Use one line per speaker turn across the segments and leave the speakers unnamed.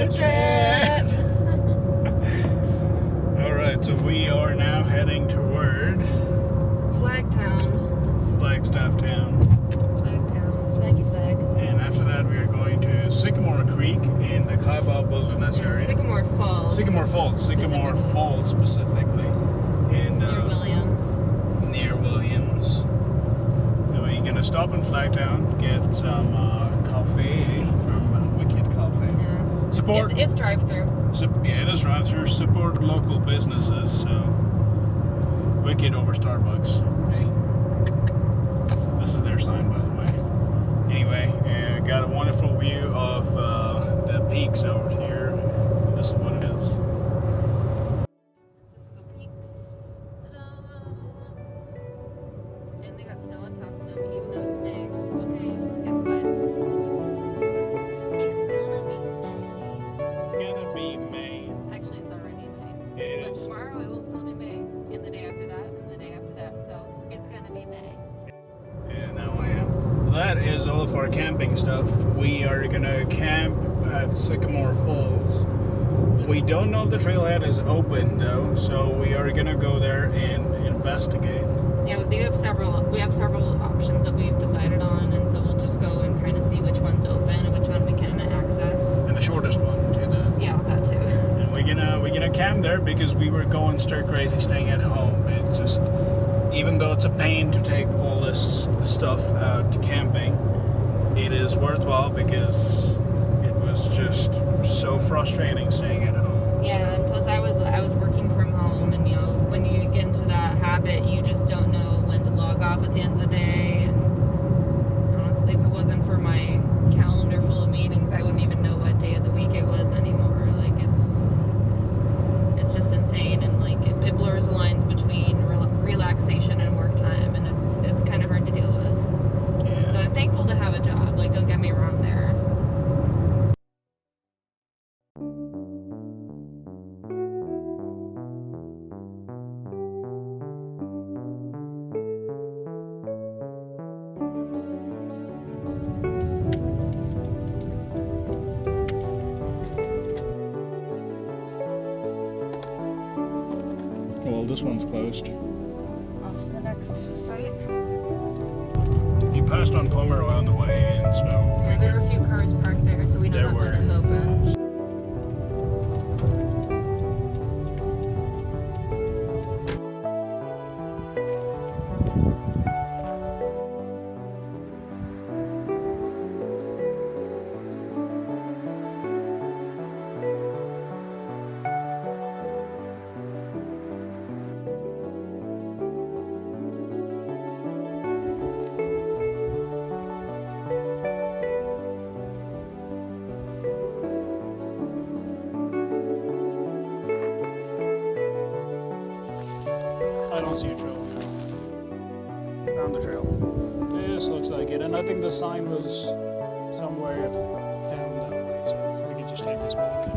road trip.
Alright, so we are now heading toward Flagstaff Town.
Flaggy Flag.
And after that we are going to Sycamore Creek in the Kaibab Wilderness area.
Sycamore Falls.
Sycamore Falls specifically. In,
near Williams.
Near Williams. And we're gonna stop in Flagtown, get some coffee from Wicked Coffee.
Yeah.
Support.
It's drive-through.
Yeah, it is drive-through. Support local businesses. So Wicked over Starbucks. Hey, this is their sign, by the way. Anyway, got a wonderful view of the peaks over here. This is what it is.
Francisco Peaks. Ta-da! And they got snow on top of them, even though it's May. Oh hey, guess what? It's gonna be May. Actually, it's already May.
It
But
is.
tomorrow it will still be May, and the day after that, and the day after that. So it's gonna be May.
Yeah, now I am. That is all of our camping stuff. We are gonna camp at Sycamore Falls. We don't know if the trailhead is open though, so we are gonna go there and investigate.
Yeah, we have several options that we've decided on, and so we'll just go and kind of see which one's open and which one we can access.
And the shortest one to the.
Yeah, that too.
And we're gonna camp there because we were going stir crazy staying at home. It's just, even though it's a pain to take all this stuff out camping, it is worthwhile because it was just so frustrating staying at home.
Yeah, and plus I was working from home, and when you get into that habit, you just don't know when to log off at the end of the day. And honestly, if it wasn't for my calendar full of meetings, I wouldn't even know what day of the week it was anymore. Like it's just insane, and like it blurs the lines between relaxation and work time, and it's kind of hard to deal with.
Yeah.
But I'm thankful to have a job. Like, don't get me wrong there.
Well, this one's closed.
Off to the next site.
You passed on Pomeroy on the way in, so
Yeah, there were a few cars parked there, so we know that one is open.
I don't see a trail. Found the trail. This looks like it, and I think the sign was somewhere down that way, so we can just take this back.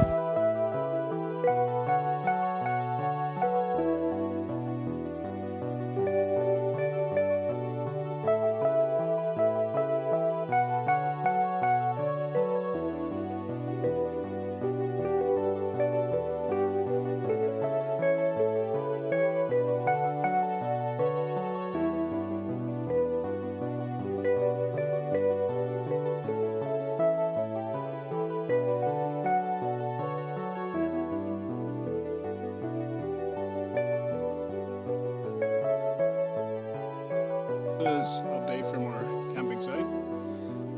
This update from our camping site.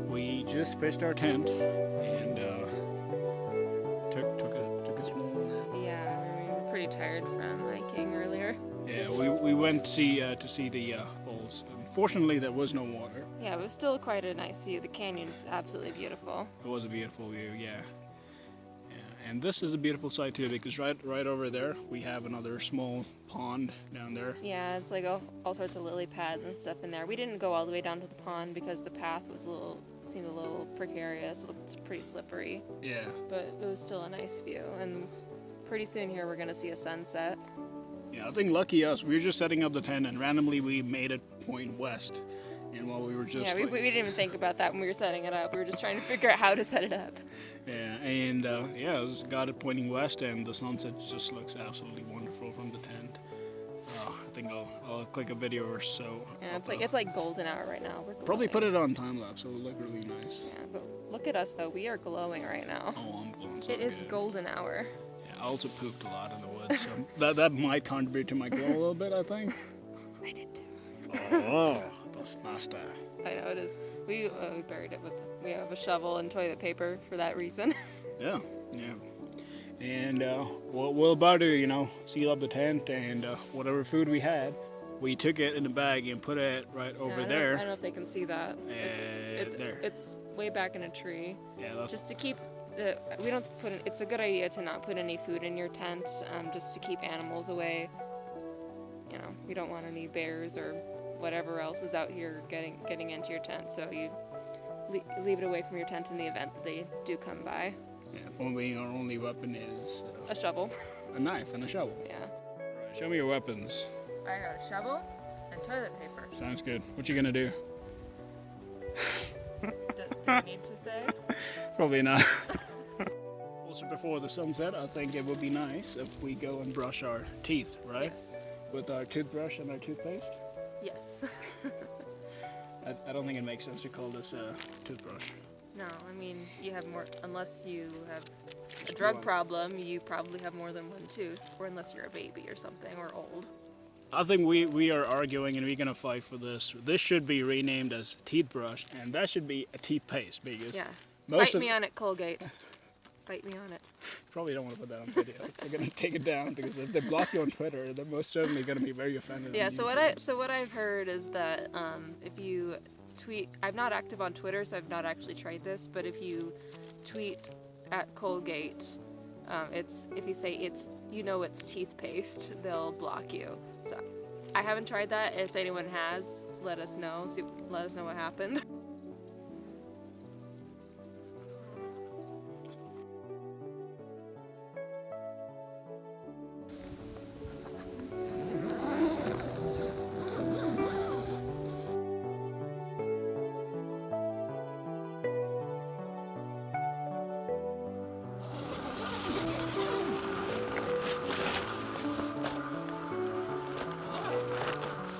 We just pitched our tent and took a small.
Yeah, we were pretty tired from hiking earlier.
Yeah, we went to see the falls. Unfortunately, there was no water.
Yeah, it was still quite a nice view. The canyon's absolutely beautiful.
It was a beautiful view, yeah. And this is a beautiful site too because right over there we have another small pond down there.
Yeah, it's like all sorts of lily pads and stuff in there. We didn't go all the way down to the pond because the path seemed a little precarious. It looked pretty slippery.
Yeah.
But it was still a nice view, and pretty soon here we're gonna see a sunset.
Yeah, I think lucky us. We were just setting up the tent and randomly we made it point west. And while we were just
we didn't even think about that when we were setting it up. We were just trying to figure out how to set it up.
Yeah, and it got it pointing west, and the sunset just looks absolutely wonderful from the tent. I think I'll click a video or so.
Yeah, it's like golden hour right now. We're glowing.
Probably put it on time lapse, so it'll look really nice.
Yeah, but look at us though. We are glowing right now.
Oh, I'm glowing so
It is
good.
golden hour.
Yeah, I also pooped a lot in the woods, so that might contribute to my glow a little bit, I think.
I did too.
Oh, that's nasty.
I know it is. We buried it we have a shovel and toilet paper for that reason.
Yeah. And we're about to, seal up the tent, and whatever food we had, we took it in a bag and put it right over there.
I don't know if they can see that.
There.
It's way back in a tree.
Yeah, that's
Just to keep. We don't put. It's a good idea to not put any food in your tent, just to keep animals away. We don't want any bears or whatever else is out here getting into your tent. So you leave it away from your tent in the event that they do come by.
Yeah, if only our only weapon is
A shovel.
a knife and a shovel.
Yeah.
Right, show me your weapons.
I got a shovel and toilet paper.
Sounds good. What you gonna do?
Do I need to say?
Probably not. Also, before the sunset, I think it would be nice if we go and brush our teeth, right?
Yes.
With our toothbrush and our toothpaste.
Yes.
I don't think it makes sense to call this a toothbrush.
No, I mean, you have more, unless you have a drug problem, you probably have more than one tooth, or unless you're a baby or something, or old.
I think we are arguing and we're gonna fight for this. This should be renamed as teeth brush, and that should be a teeth paste, because
Fight me on it, Colgate. Fight me on it.
Probably don't want to put that on video. They're gonna take it down, because if they block you on Twitter, they're most certainly gonna be very offended.
Yeah. So what I've heard is that if you tweet, I'm not active on Twitter, so I've not actually tried this. But if you tweet at Colgate, if you say it's teeth paste, they'll block you. So I haven't tried that. If anyone has, let us know. Let us know what happened.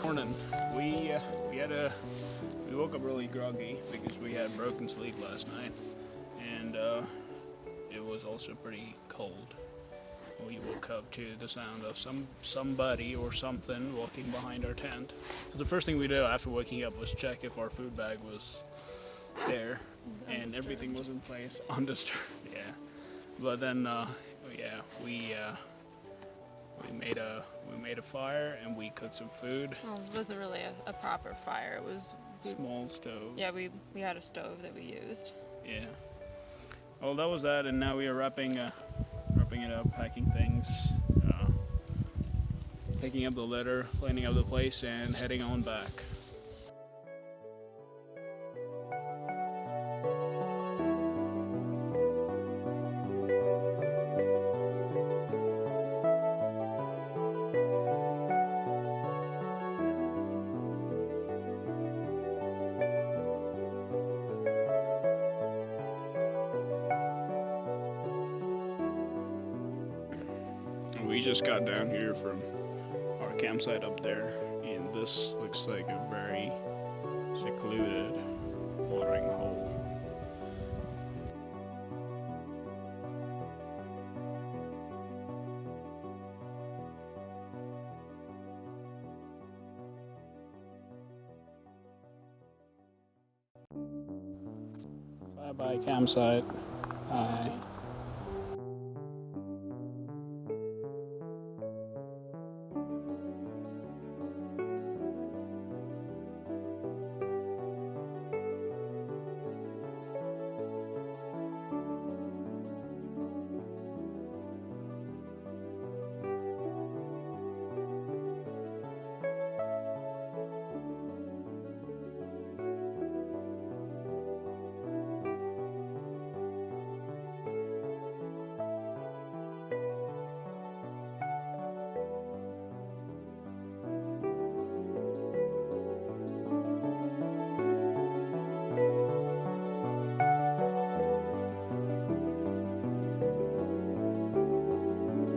Morning. We woke up really groggy because we had broken sleep last night, and it was also pretty cold. We woke up to the sound of somebody or something walking behind our tent. So the first thing we did after waking up was check if our food bag was there and everything was in place, undisturbed. Yeah, but then we made a fire and we cooked some food.
Well, it wasn't really a proper fire. It was
Small stove.
Yeah, we had a stove that we used.
Yeah. Well, that was that, and now we are wrapping it up, packing things, picking up the litter, cleaning up the place, and heading on back. We just got down here from our campsite up there, and this looks like a very secluded watering hole. Bye bye campsite. Bye.